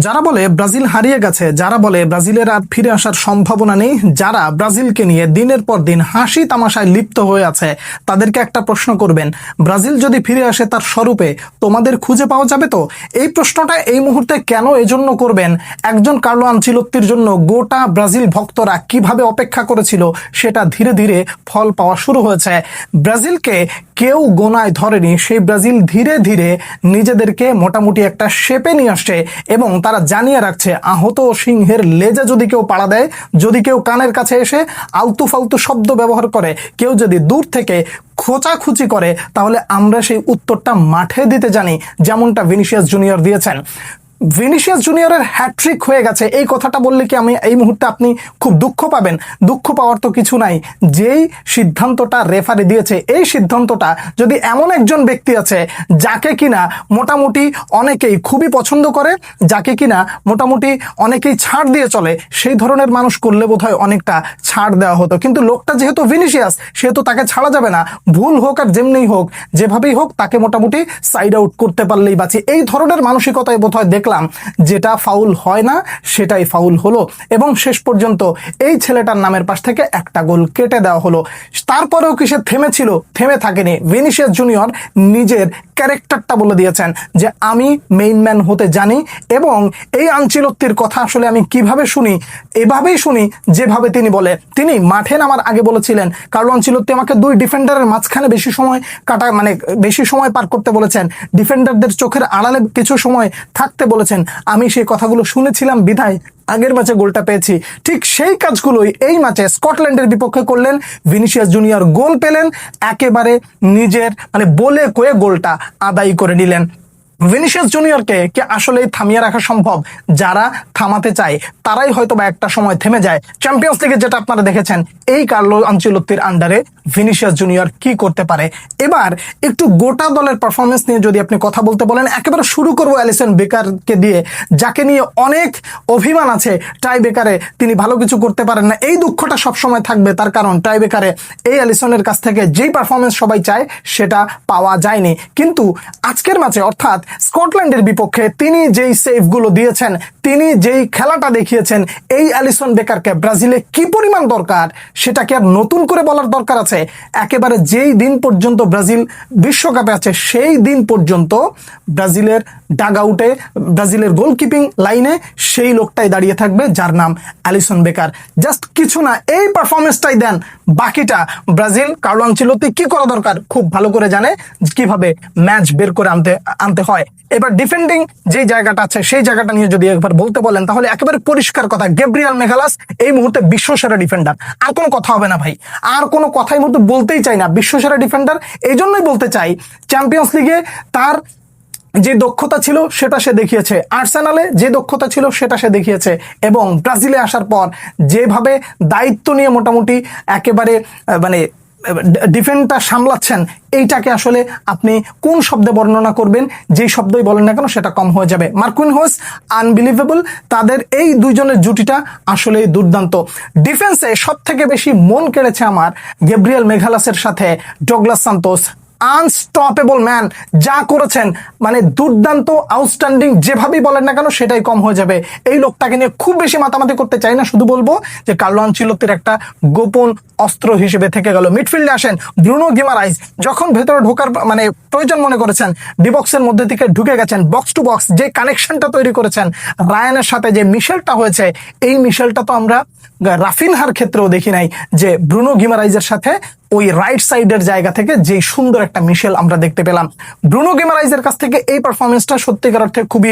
যারা বলে ব্রাজিল হারিয়ে গেছে, যারা বলে ব্রাজিলের আর ফিরে আসার সম্ভাবনা নেই, যারা ব্রাজিলকে নিয়ে দিনের পর দিন হাসি তামাশায় লিপ্ত হয়ে আছে, তাদেরকে একটা প্রশ্ন করবেন, ব্রাজিল যদি ফিরে আসে তার স্বরূপে তোমাদের খুঁজে পাওয়া যাবে তো? এই প্রশ্নটা এই মুহূর্তে কেন এজন্য করবেন, একজন কার্লো আনচেলত্তির জন্য গোটা ব্রাজিল ভক্তরা কিভাবে অপেক্ষা করেছিল সেটা ধীরে ধীরে ফল পাওয়া শুরু হয়েছে। ব্রাজিলকে কেউ গোনায় ধরেনি, সেই ব্রাজিল ধীরে ধীরে নিজেদেরকে মোটামুটি একটা শেপে নিয়ে আসছে এবং তারা জানিয়ে রাখছে আহত সিংহের লেজে যদি কেউ পাড়া দেয়, যদি কেউ কানের কাছে এসে আলতু ফালতু শব্দ ব্যবহার করে, কেউ যদি দূর থেকে খোঁচাখুচি করে, তাহলে আমরা সেই উত্তরটা মাঠে দিতে জানি, যেমনটা ভিনিসিয়াস জুনিয়র দিয়েছেন। ভিনিসিয়াস জুনিয়রের হ্যাট্রিক হয়ে গেছে এই কথাটা বললে কি আমি এই মুহূর্তে আপনি খুব দুঃখ পাবেন? দুঃখ পাওয়ার তো কিছু নাই। যেই সিদ্ধান্তটা রেফারি দিয়েছে, এই সিদ্ধান্তটা যদি এমন একজন ব্যক্তি আছে যাকে কিনা মোটামুটি অনেকেই খুবই পছন্দ করে, যাকে কিনা মোটামুটি অনেকেই ছাড় দিয়ে চলে, সেই ধরনের মানুষ করলে বোধহয় অনেকটা ছাড় দেওয়া হতো। কিন্তু লোকটা যেহেতু ভিনিসিয়াস, সেহেতু তাকে ছাড়া যাবে না। ভুল হোক আর যেমনিই হোক, যেভাবেই হোক, তাকে মোটামুটি সাইড আউট করতে পারলেই বাঁচি। এই ধরনের মানসিকতায় বোধহয় দেখলাম যেটা ফাউল হয় না সেটাই ফাউল হলো এবং শেষ পর্যন্ত এই ছেলেটার নামের পাশ থেকে একটা গোল কেটে দেওয়া হলো। তারপরেও কি সে থেমেছিল? থেমে থাকেনি। ভিনিসিয়াস জুনিয়র নিজের ক্যারেক্টারটা বলে দিয়েছেন যে আমি মেইন ম্যান হতে জানি এবং এই আনচেলত্তির কথা আসলে আমি কিভাবে শুনি, এভাবেই শুনি যেভাবে তিনি বলে। তিনি মাঠে নামার আগে বলেছিলেন কার্লো আনচেলত্তি আমাকে দুই ডিফেন্ডারের মাঝখানে বেশি সময় বেশি সময় পার করতে বলেছেন, ডিফেন্ডারদের চোখের আড়ালে কিছু সময় থাকতে বলেছেন। আমি সেই কথাগুলো শুনেছিলাম বিধায় আগের ম্যাচে গোলটা পেয়েছি। ঠিক সেই কাজগুলোই এই ম্যাচে স্কটল্যান্ডের বিপক্ষে করলেন। ভিনিসিয়াস জুনিয়র গোল পেলেন, একেবারে নিজের বলে কয়ে গোলটা আদায় করে নিলেন। ভিনিসিয়াস জুনিয়রকে কি আসলেই থামিয়ে রাখা সম্ভব? যারা থামাতে চায় তারাই হয়তো বা একটা সময় থেমে যায়। চ্যাম্পিয়ন্স লিগে যেটা আপনারা দেখেছেন, এই কার্লো আনচেলত্তির আন্ডারে ভিনিসিয়াস জুনিয়র কি করতে পারে। এবার একটু গোটা দলের পারফরমেন্স নিয়ে যদি আপনি কথা বলতে বলেন, একেবারে শুরু করবো অ্যালিসন বেকারকে দিয়ে, যাকে নিয়ে অনেক অভিমান আছে। টাই বেকারে তিনি ভালো কিছু করতে পারেন না, এই দুঃখটা সবসময় থাকবে। তার কারণ টাই বেকারে এই অ্যালিসনের কাছ থেকে যেই পারফরমেন্স সবাই চায় সেটা পাওয়া যায়নি। কিন্তু আজকের ম্যাচে অর্থাৎ স্কটল্যান্ডের বিপক্ষে তিনি যেই সেভগুলো দিয়েছেন, তিনি যেই খেলাটা দেখিয়েছেন, এই অ্যালিসন বেকারকে ব্রাজিলে কি পরিমাণ দরকার সেটাকে আর নতুন করে বলার দরকার আছে? একেবারে যেই দিন পর্যন্ত ব্রাজিল বিশ্বকাপে আছে সেই দিন পর্যন্ত ব্রাজিলের ডাগ আউটে, ব্রাজিলের গোলকিপিং লাইনে সেই লোকটাই দাঁড়িয়ে থাকবে যার নাম অ্যালিসন বেকার। জাস্ট কিছু না, এই পারফরমেন্সটাই দেন, বাকিটা ব্রাজিল কার্লো আনচেলত্তি কি করা দরকার খুব ভালো করে জানে, কিভাবে ম্যাচ বের করে আনতে হয়। এবার ডিফেন্ডিং যে জায়গাটা আছে সেই জায়গাটা নিয়ে যদি একবার বলতে বলেন, তাহলে একেবারে পরিষ্কার কথা, গ্যাব্রিয়েল মেগালাস এই মুহূর্তে বিশ্বসেরা ডিফেন্ডার। আর কোনো কথা হবে না ভাই, আর কোনো কথাই মুহূর্তে বলতেই চাই না। বিশ্বসেরা ডিফেন্ডার এই জন্যই বলতে চাই, চ্যাম্পিয়ন্স লিগে তার যে দক্ষতা ছিল সেটা সে দেখিয়েছে, আর্সেনালে যে দক্ষতা ছিল সেটা সে দেখিয়েছে, এবং ব্রাজিলে আসার পর যেভাবে দায়িত্ব নিয়ে মোটামুটি একেবারে ডিফেন্সটা সামলাচ্ছেন, এইটাকে আসলে আপনি কোন শব্দে বর্ণনা করবেন? যেই শব্দই বলেন না কেন সেটা কম হয়ে যাবে। মার্কুইনহোস আনবিলিভেবল, তাদের এই দুইজনের জুটিটা আসলেই দুর্দান্ত। ডিফেন্সে সব থেকে বেশি মন কেড়েছে আমার গ্যাব্রিয়েল মেগালাসের সাথে ডগলাস সান্তোস। আনস্টপেবল ম্যান, যা করেছেন দুর্দান্ত, আউটস্ট্যান্ডিং, যেভাবেই বলেন না কেন সেটাই কম হয়ে যাবে। এই লোকটাকে নিয়ে খুব বেশি মাতামাতি করতে চাই না, শুধু বলবো যে কার্লো আনচেলত্তির একটা গোপন অস্ত্র হিসেবে থেকে গেল। মিডফিল্ডে আসেন, ব্রুনো গিমারাইজ যখন ভেতরে ঢোকার প্রয়োজন মনে করেছেন, ডিবক্সের মধ্যে থেকে ঢুকে গেছেন, বক্স টু বক্স যে কানেকশনটা তৈরি করেছেন রায়ানের সাথে, যে মিশেলটা হয়েছে, এই মিশেলটা তো আমরা রাফিনহার ক্ষেত্রেও দেখি নাই, যে ব্রুনো গিমারাইজের সাথে ওই রাইট সাইডের জায়গা থেকে যে সুন্দর একটা মিশেল আমরা দেখতে পেলাম। ব্রুনো গিমারাইজের কাছ থেকে এই পারফরমেন্সটা সত্যিকার অর্থে খুবই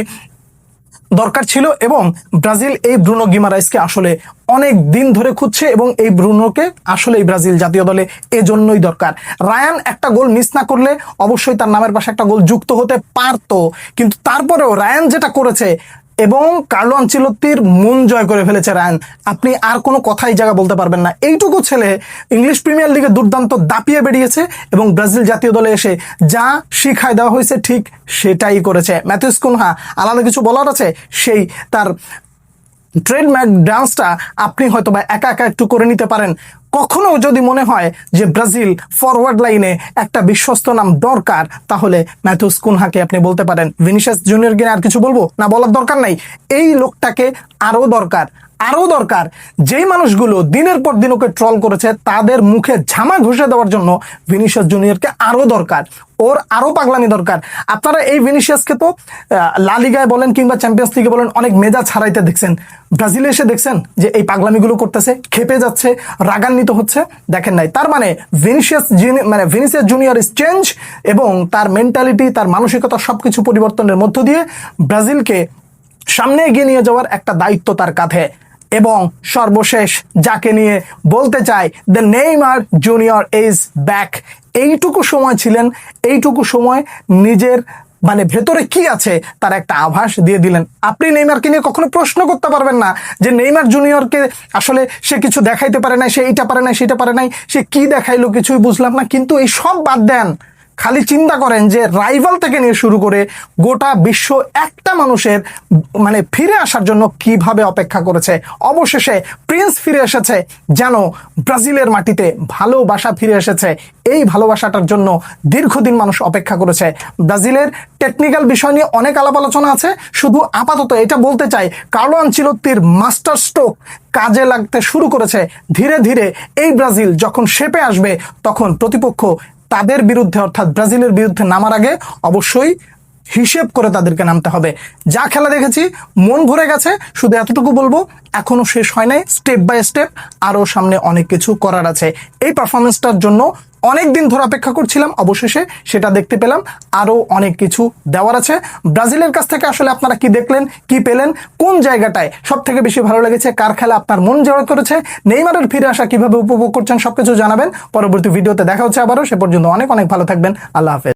দরকার ছিল এবং ব্রাজিল এই ব্রুনো গিমারাইজকে আসলে অনেক দিন ধরে খুঁজছে এবং এই ব্রুনোকে আসলে এই ব্রাজিল জাতীয় দলে এজন্যই দরকার। রায়ান একটা গোল মিস না করলে অবশ্যই তার নামের পাশে একটা গোল যুক্ত হতে পারতো, কিন্তু তারপরেও রায়ান যেটা করেছে এবং কার্লো আনচেলত্তির মন জয় করে ফেলেছে রায়ান, আপনি আর কোনো কথাই জায়গা বলতে পারবেন না। এইটুকু ছেলে ইংলিশ প্রিমিয়ার লিগে দুর্দান্ত দাপিয়ে বেরিয়েছে এবং ব্রাজিল জাতীয় দলে এসে যা শিখায় দেওয়া হয়েছে ঠিক সেটাই করেছে। ম্যাথিউস কুনহা, আলাদা কিছু বলার আছে? সেই তার ট্রেডমার্ক ডান্সটা আপনি হয়তো বা একা একা একটু করে নিতে পারেন। কখনো যদি মনে হয় যে ব্রাজিল ফরওয়ার্ড লাইনে একটা বিশ্বস্ত নাম দরকার, তাহলে ম্যাথুস কুনহাকে আপনি বলতে পারেন। ভিনিসিয়াস জুনিয়রকে আর কিছু বলবো না, বলার দরকার নাই। এই লোকটাকে আরো দরকার, আরো দরকার। যেই মানুষগুলো দিনের পর দিন ওকে ট্রল করেছে তাদের মুখে ঝামা ঘষে দেওয়ার জন্য ভিনিসিয়াস জুনিয়রকে আরো দরকার, ওর আরো পাগলামি দরকার। আপনারা এই ভিনিসিয়াসকে তো লা লিগায় বলেন কিংবা চ্যাম্পিয়ন্স লিগে বলেন অনেক মেজাজ হারাইতে দেখছেন, ব্রাজিলে এসে দেখছেন যে এই পাগলামিগুলো করতেছে, খেপে যাচ্ছে, রাগান্বিত হচ্ছে? দেখেন নাই। তার মানে ভিনিসিয়াস জুনিয়র ইজ চেঞ্জ, এবং তার মেন্টালিটি, তার মানসিকতা সবকিছু পরিবর্তনের মধ্য দিয়ে ব্রাজিলকে সামনে এগিয়ে নিয়ে যাওয়ার একটা দায়িত্ব তার কাঁধে। এবং সর্বশেষ যাকে নিয়ে বলতে চাই, the Neymar junior is back. এইটুকু সময় ছিলেন, এইটুকু সময় নিজের ভেতরে কি আছে তার একটা আভাস দিয়ে দিলেন। আপনি নেইমারকে নিয়ে কখনো প্রশ্ন করতে পারবেন না যে নেইমার জুনিয়রকে আসলে সে কিছু দেখাইতে পারে নাই, সে এইটা পারে নাই, সেটা পারে নাই, সে কি দেখাইলো কিছুই বুঝলাম না। কিন্তু এই সব বাদ দেন, খালি চিন্তা করেন যে রাইভাল থেকে নিয়ে শুরু করে গোটা বিশ্ব একটা মানুষের ফিরে আসার জন্য কিভাবে অপেক্ষা করেছে। অবশেষে প্রিন্স ফিরে এসেছে, যেন ব্রাজিলের মাটিতে ভালোবাসা ফিরে এসেছে। এই ভালোবাসাটার জন্য দীর্ঘদিন মানুষ অপেক্ষা করেছে। ব্রাজিলের টেকনিক্যাল বিষয় নিয়ে অনেক আলাপ আলোচনা আছে, শুধু আপাতত এটা বলতে চাই, কার্লো আনচেলত্তির মাস্টার স্ট্রোক কাজে লাগতে শুরু করেছে। ধীরে ধীরে এই ব্রাজিল যখন শেপে আসবে, তখন প্রতিপক্ষ তাদের বিরুদ্ধে অর্থাৎ ব্রাজিলের বিরুদ্ধে নামার আগে অবশ্যই হিসেব করে তাদেরকে নামতে হবে। যা খেলা দেখেছি মন ভরে গেছে, শুধু এতটুকু বলবো, এখনো শেষ হয় নাই, স্টেপ বাই স্টেপ আরো সামনে অনেক কিছু করার আছে। এই পারফরমেন্সটার জন্য অনেক দিন ধরে অপেক্ষা করছিলাম, অবশেষে সেটা দেখতে পেলাম। আরো অনেক কিছু দেওয়ার আছে ব্রাজিলের কাছ থেকে। আসলে আপনারা কি দেখলেন, কি পেলেন, কোন জায়গাটায় সব থেকে বেশি ভালো লেগেছে, কার খেলা আপনার মন জয় করেছে, নেইমারের ফিরে আসা কিভাবে উপভোগ করছেন, সবকিছু জানাবেন। পরবর্তী ভিডিওতে দেখা হচ্ছে আবারও। সে পর্যন্ত অনেক অনেক ভালো থাকবেন। আল্লাহ হাফেজ।